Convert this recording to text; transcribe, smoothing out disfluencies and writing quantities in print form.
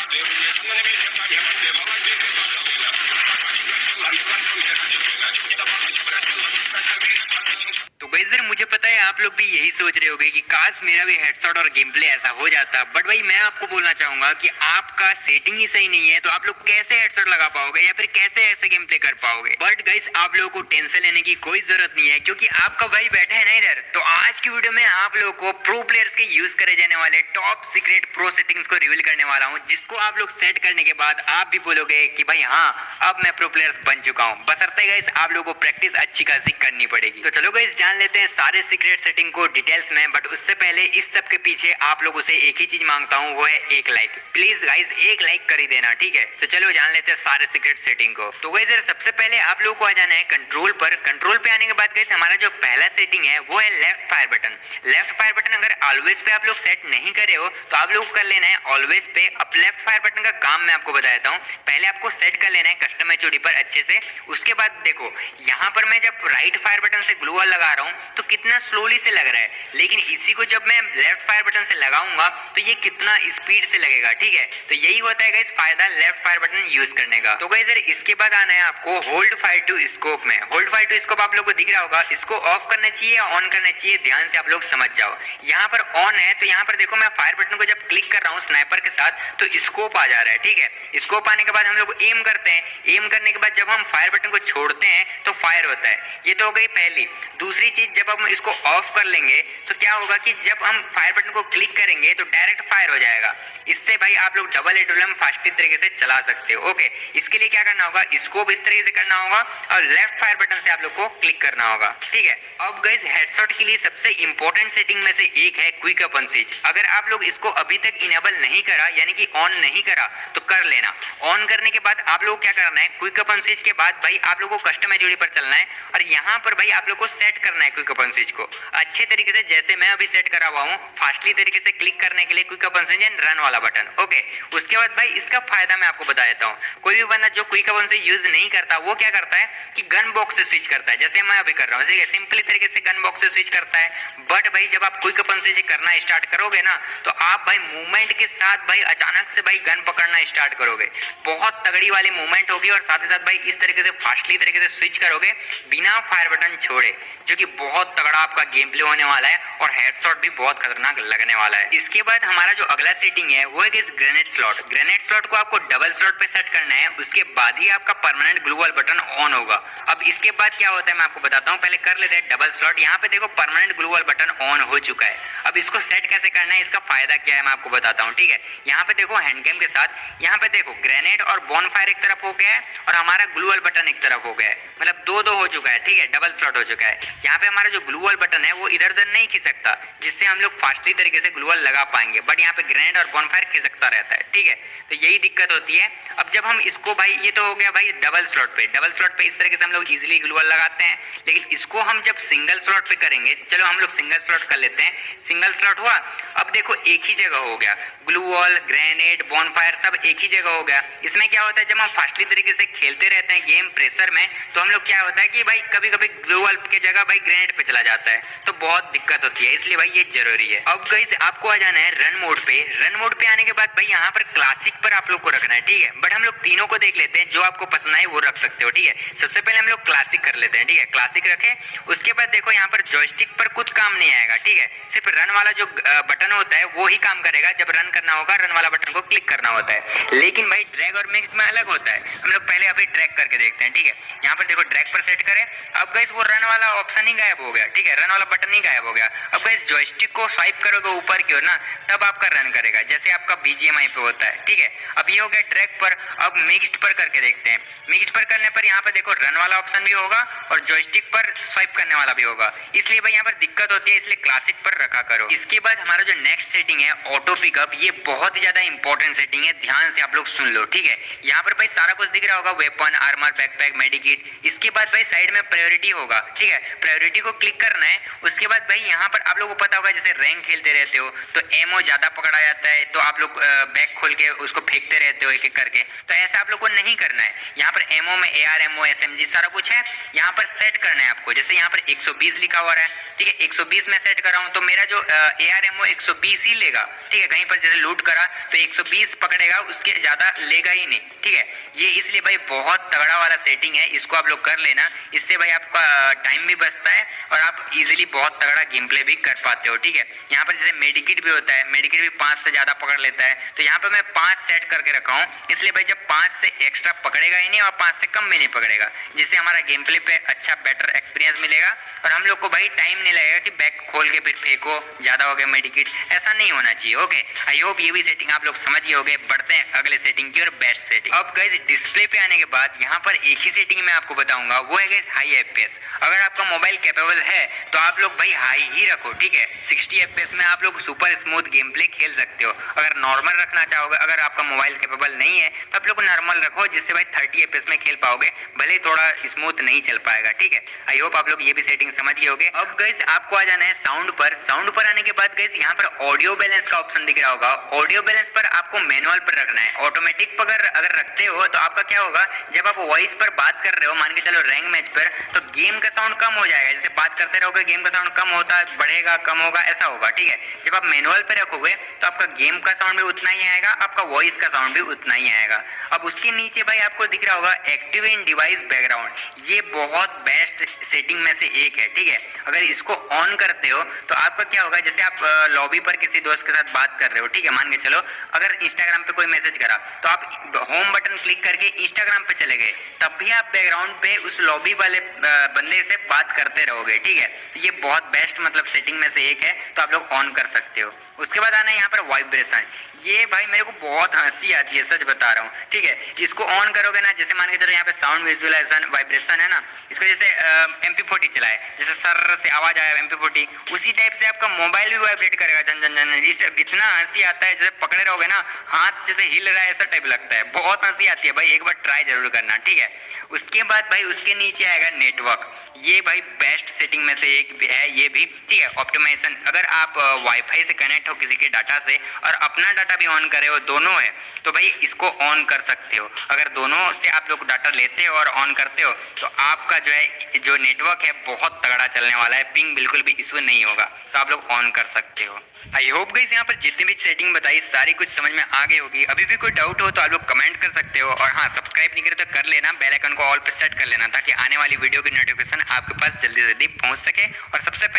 तो गाइस यार मुझे पता है आप लोग भी यही सोच रहे होगे कि काश मेरा भी हेडशॉट और गेम प्ले ऐसा हो जाता, बट भाई मैं आपको बोलना चाहूंगा कि आपका सेटिंग ही सही नहीं है तो आप लोग कैसे हेडशॉट लगा पाओगे या फिर कैसे ऐसे गेम प्ले कर पाओगे। बट गाइस आप लोगों को टेंशन लेने की कोई जरूरत नहीं है क्योंकि आपका भाई बैठा है ना इधर। तो आज की वीडियो में आप लोगों को प्रो प्लेयर्स के यूज करे जाने वाले टॉप सीक्रेट प्रो सेटिंग्स को रिवील करने वाला हूँ, जिसको आप लोग सेट करने के बाद आप भी बोलोगे कि भाई हाँ अब मैं प्रो प्लेयर्स बन चुका हूँ। बशर्ते गाइस आप लोगों को प्रैक्टिस अच्छी खासी करनी पड़ेगी। तो चलो गाइस जान लेते हैं सारे सीक्रेट सेटिंग को डिटेल्स में, बट उससे पहले इस सब के पीछे आप लोगों से एक ही चीज मांगता हूँ, वो है एक लाइक। प्लीज गाइस एक लाइक कर ही देना, ठीक है। तो चलो जान लेते हैं सारे सीक्रेट सेटिंग को। तो गाइस सबसे पहले आप लोगों को आ जाना है कंट्रोल पर। कंट्रोल पे आने के बाद गाइस हमारा जो पहला सेटिंग है वो है left fire button. Left fire button अगर ऑलवेज पे आप लोग सेट नहीं करे हो तो आप लोग कर लेना है ऑलवेज पे। अब लेफ्ट फायर बटन का काम मैं आपको बता देता हूँ। पहले आपको सेट कर लेना है कस्टम एचओडी पर अच्छे से। उसके बाद देखो यहाँ पर मैं जब राइट फायर बटन से ग्लू वॉल लगा रहा हूँ तो कितना स्लोली से लग रहा है, लेकिन इसी को जब मैं लेफ्ट फायर बटन से लगाऊंगा तो ये कितना स्पीड से लगेगा, ठीक है। तो यही होता है गाइस फायदा लेफ्ट फायर बटन यूज करने का। तो गाइस इसके बाद आना है आपको होल्ड फायर टू स्कोप में। होल्ड फायर टू स्कोप आप लोगों को दिख रहा होगा, इसको ऑफ करना चाहिए या ऑन करना चाहिए, ध्यान से आप लोग समझ जाओ। यहाँ पर ऑन है तो यहाँ पर देखो मैं फायर बटन को जब क्लिक कर रहा हूँ स्नाइपर के साथ तो स्कोप आ जा रहा है, ठीक है। स्कोप आने के बाद हम लोग एम करते हैं। एम करने के बाद जब हम फायर बटन को छोड़ते हैं तो फायर होता है। ये तो हो गई पहली। दूसरी चीज जब हम इसको ऑफ कर लेंगे तो क्या होगा कि जब हम फायर बटन को क्लिक करेंगे तो डायरेक्ट फायर हो जाएगा। इससे भाई आप लोग डबल एडुलम फास्टी तरीके से चला सकते हो। ओके, इसके लिए क्या करना होगा, स्कोप इस तरीके से करना होगा और लेफ्ट फायर बटन से आप लोग को क्लिक करना होगा, ठीक है। अब गाइस हेडशॉट के लिए सबसे इंपॉर्टेंट सेटिंग में से एक है क्विक अपन स्विच। अगर आप लोग इसको अभी तक इनेबल नहीं करा यानी कि ऑन नहीं करा तो कर लेना। ऑन करने के बाद आप लोग क्या करना है, क्विक अपन स्विच के बाद भाई आप लोग को कस्टम एचओडी पर चलना है और यहाँ पर भाई आप लोग को सेट करना है क्विक अपन स्विच को अच्छे तरीके से, जैसे मैं अभी सेट करा हुआ हूँ फास्टली तरीके से क्लिक करने के लिए quick upon switch and run वाला बटन। ओके, उसके बाद भाई इसका फायदा मैं आपको बता देता हूँ। कोई भी बंदा जो क्विक अपन स्विच यूज नहीं करता वो क्या करता है कि गन बॉक्स से स्विच करता है, जैसे मैं अभी कर रहा हूँ, सिंपली तरीके से गन बॉक्स से स्विच करता है। बट भाई जब आप क्विक अपन स्विच करना स्टार्ट करोगे ना तो आप भाई मूवमेंट के साथ भाई अचानक से भाई गन पकड़ना स्टार्ट करोगे, बहुत तगड़ी वाली मूवमेंट होगी और साथ ही साथ भाई इस तरीके से फास्टली तरीके से स्विच करोगे बिना फायर बटन छोड़े, जो कि बहुत तगड़ा आपका गेम प्ले होने वाला है और हेडशॉट भी बहुत खतरनाक लगने वाला है। इसके बाद हमारा जो अगला सेटिंग है वो है ग्रेनेड स्लॉट। ग्रेनेड स्लॉट को आपको डबल स्लॉट पे सेट करना है, उसके बाद ही आपका permanent glue wall button on होगा। अब इसके बाद क्या होता है मैं आपको बताता हूँ, पहले कर लेते हैं डबल स्लॉट। यहाँ पे देखो permanent glue wall button on हो चुका है। अब इसको सेट कैसे करना है, इसका फायदा क्या है मैं आपको बताता हूँ, ठीक है। यहाँ पे देखो हैंड कैम के साथ यहाँ पे देखो ग्रेनेड और बॉन फायर एक तरफ हो गया है और हमारा ग्लू वॉल बटन एक तरफ हो गया है, मतलब दो हो चुका है, ठीक है, डबल स्लॉट हो चुका है। यहाँ पे हमारा जो ग्लू वॉल बटन है वो इधर उधर नहीं खिसकता, जिससे हम लोग फास्टली तरीके से ग्लू वॉल लगा पाएंगे, बट यहाँ पे ग्रेनेड और बॉनफायर खिसकता रहता है, ठीक है। तो यही दिक्कत होती है। अब जब हम इसको भाई ये तो हो गया भाई डबल स्लॉट पे। डबल स्लॉट पे इस तरीके से हम लोग इजीली ग्लू वॉल लगाते हैं, लेकिन इसको हम जब सिंगल स्लॉट पे करेंगे, चलो हम लोग सिंगल स्लॉट कर लेते हैं। सिंगल स्लॉट हुआ, अब देखो एक ही जगह हो गया, ग्लू वॉल ग्रेनेड बॉनफायर सब एक ही जगह हो गया। इसमें क्या होता है जब हम फास्टली तरीके से खेलते रहते हैं गेम प्रेशर में तो हम लोग क्या होता है कि भाई कभी कभी ग्लू वॉल की जगह भाई ग्रेनेड पे चला जाता है, तो बहुत दिक्कत होती है, इसलिए भाई ये जरूरी है। अब गाइस आपको आ जाना है रन मोड पे। रन मोड पे आने के बाद भाई यहाँ पर क्लासिक पर आप लोग को रखना है, ठीक है। बट हम लोग तीनों को देख लेते हैं, जो आपको पसंद आए वो रख सकते हो, ठीक है। सबसे पहले हम लोग क्लासिक कर लेते हैं, ठीक है, क्लासिक रखे। उसके बाद देखो यहाँ पर जॉयस्टिक पर कुछ काम नहीं आएगा, ठीक है, सिर्फ रन वाला जो बटन होता है वो ही काम करेगा। जब रन करना होगा रन वाला बटन को क्लिक करना होता है, लेकिन भाई ड्रैग और मिक्स में अलग होता है। हम लोग पहले अभी ड्रैग करके देखते हैं, ठीक है। यहाँ पर देखो ड्रैग पर सेट करें, अब गाइस वो रन वाला ऑप्शन ही गायब हो गया, ठीक है, रन वाला बटन ही गायब हो गया। अब गाइस जॉयस्टिक को स्वाइप करोगे ऊपर की ओर ना तब आपका रन करेगा, जैसे आपका बीजीएमआई पे होता है, ठीक है। अब ये हो गया ड्रैग पर। अब मिक्स्ड पर करके देखते हैं। मिक्स्ड पर करने पर यहाँ पे देखो रन वाला ऑप्शन भी होगा और जॉयस्टिक पर स्वाइप करने वाला भी होगा, इसलिए भाई यहाँ पर दिक्कत होती है, इसलिए क्लासिक पर रखा करो। इसके बाद हमारा जो नेक्स्ट सेटिंग है ऑटो पिकअप, ये बहुत ही ज्यादा इंपॉर्टेंट सेटिंग है, ध्यान से आप लोग सुन लो, ठीक है। यहाँ पर भाई सारा कुछ दिख रहा होगा, वेपन आर्मर बैकपैक मेडिकिट। इसके बाद भाई साइड में प्रायोरिटी होगा, ठीक है, प्रायोरिटी को क्लिक करना है उसके बाद भाई यहाँ पर आप लोगों को पता होगा जैसे रैंक खेलते रहते हो तो एमओ ज़्यादा पकड़ा जाता है, तो आप लोग बैग खोल के उसको फेंकते रहते हो एक एक करके। तो ऐसा आप लोग को नहीं करना है। यहाँ पर एमओ में AR एमओ SMG सारा कुछ है, यहाँ पर सेट करना है आपको। जैसे यहाँ पर 120 लिखा हुआ है, ठीक है, 120 में सेट कर रहा हूँ तो मेरा जो AR एमओ 120 ही लेगा, ठीक है। कहीं पर जैसे लूट करा तो 120 पकड़ेगा, उसके ज़्यादा लेगा ही नहीं, ठीक है। ये इसलिए भाई बहुत तगड़ा वाला सेटिंग है, इसको आप लोग कर लेना। इससे भाई आपका टाइम भी बचता है और आप इजीली बहुत तगड़ा गेम प्ले भी कर पाते हो, ठीक है। यहाँ पर जैसे मेडिकिट भी होता है, मेडिकिट भी 5 से ज़्यादा पकड़ लेता है, तो यहाँ पर मैं 5 सेट करके रखा हूँ, इसलिए भाई जब 5 से एक्स्ट्रा पकड़ेगा ही नहीं और 5 से कम भी नहीं पकड़ेगा, जिससे हमारा गेम प्ले पे अच्छा बेटर एक्सपीरियंस मिलेगा और हम लोग को भाई टाइम नहीं लगेगा कि बैग खोल के फिर फेंको, ज़्यादा हो गया मेडिकिट, ऐसा नहीं होना चाहिए। ओके, आई होप ये भी सेटिंग आप लोग समझ गए होंगे। बढ़ते हैं अगले सेटिंग की और बेस्ट सेटिंग। अब गाइस डिस्प्ले पे आने के बाद यहाँ पर एक ही सेटिंग मैं आपको बताऊंगा, वो है गाइस हाई FPS। अगर आपका मोबाइल कैपेबल है तो आप लोग भाई हाई ही रखो, ठीक है। 60 FPS में आप लोग सुपर स्मूथ गेम प्ले खेल सकते हो। अगर नॉर्मल रखना चाहोगे, अगर आपका मोबाइल कैपेबल नहीं है तो आप लोग नॉर्मल रखो, जिससे भाई 30 FPS में खेल पाओगे, भले ही थोड़ा स्मूथ नहीं चल पाएगा, ठीक है। आई होप आप लोग ये भी सेटिंग समझ गए होगे। अब गाइस आपको आ जाना है साउंड पर। साउंड पर आने के बाद गाइस यहाँ पर ऑडियो बैलेंस का ऑप्शन दिख रहा होगा। ऑडियो बैलेंस पर आपको मैनुअल पर रखना है। ऑटोमेटिक पर अगर रखते हो तो आपका क्या होगा, जब आप वॉइस पर बात कर रहे हो, मान के चलो रैंक मैच पर, तो गेम का साउंड कम हो जाएगा। जैसे बात करते रहोगे गेम का साउंड कम होता बढ़ेगा, कम होगा, ऐसा होगा, ठीक है। जब आप मैनुअल पे रखोगे तो आपका गेम का साउंड भी उतना ही आएगा, आपका वॉइस का साउंड भी उतना ही आएगा। अब उसके नीचे भाई आपको दिख रहा होगा एक्टिव इन डिवाइस बैकग्राउंड। ये बहुत बेस्ट सेटिंग में से एक है, ठीक है। अगर इसको ऑन करते हो तो आपका क्या होगा, जैसे आप लॉबी पर किसी दोस्त के साथ बात कर रहे हो, ठीक है, मान के चलो अगर इंस्टाग्राम पे कोई मैसेज करा तो आप होम बटन क्लिक करके इंस्टाग्राम पे चले गए, तब भी आप बैकग्राउंड पे उस लॉबी वाले बंदे से बात करते रहोगे, ठीक है। तो ये बहुत बेस्ट मतलब सेटिंग में से एक है, तो आप लोग ऑन कर सकते हो। उसके बाद आना है यहाँ पर वाइब्रेशन। ये भाई मेरे को बहुत हंसी आती है, सच बता रहा हूँ, ठीक है। इसको ऑन करोगे ना, जैसे मान के चलो यहाँ पे साउंड विजुअलाइजेशन वाइब्रेशन है ना, इसको जैसे MP40 चलाए, जैसे सर से आवाज आया MP40, उसी टाइप से आपका मोबाइल भी वाइब्रेट करेगा, जन जन जन। इतना हंसी आता है, जैसे पकड़े रहोगे ना हाथ जैसे हिल रहा है, ऐसा टाइप लगता है, बहुत हंसी आती है भाई। एक बार ट्राई जरूर करना, ठीक है। उसके बाद भाई उसके नीचे आएगा नेटवर्क। ये भाई बेस्ट सेटिंग में से एक है ये भी, ठीक है। ऑप्टिमाइजेशन, अगर आप वाईफाई से कनेक्ट हो किसी के डाटा से और अपना डाटा भी ऑन करे हो, दोनों है, तो भाई इसको ऑन कर सकते हो। अगर दोनों से आप लोग डाटा लेते हो और ऑन करते हो तो आपका जो है जो नेटवर्क है बहुत तगड़ा चलने वाला है, पिंग बिल्कुल भी इशू नहीं होगा, तो आप लोग ऑन कर सकते हो। आई होप गाइस यहाँ पर जितनी भी सेटिंग बताई सारी कुछ समझ में आ गई होगी। अभी भी कोई डाउट हो तो आप लोग कमेंट कर सकते हो, और हाँ, सब्सक्राइब नहीं करे तो कर लेना, बेल आइकन को ऑल पे सेट कर लेना, ताकि आने वाली वीडियो की नोटिफिकेशन आपके पास जल्दी से जल्दी पहुंच सके और सबसे पहले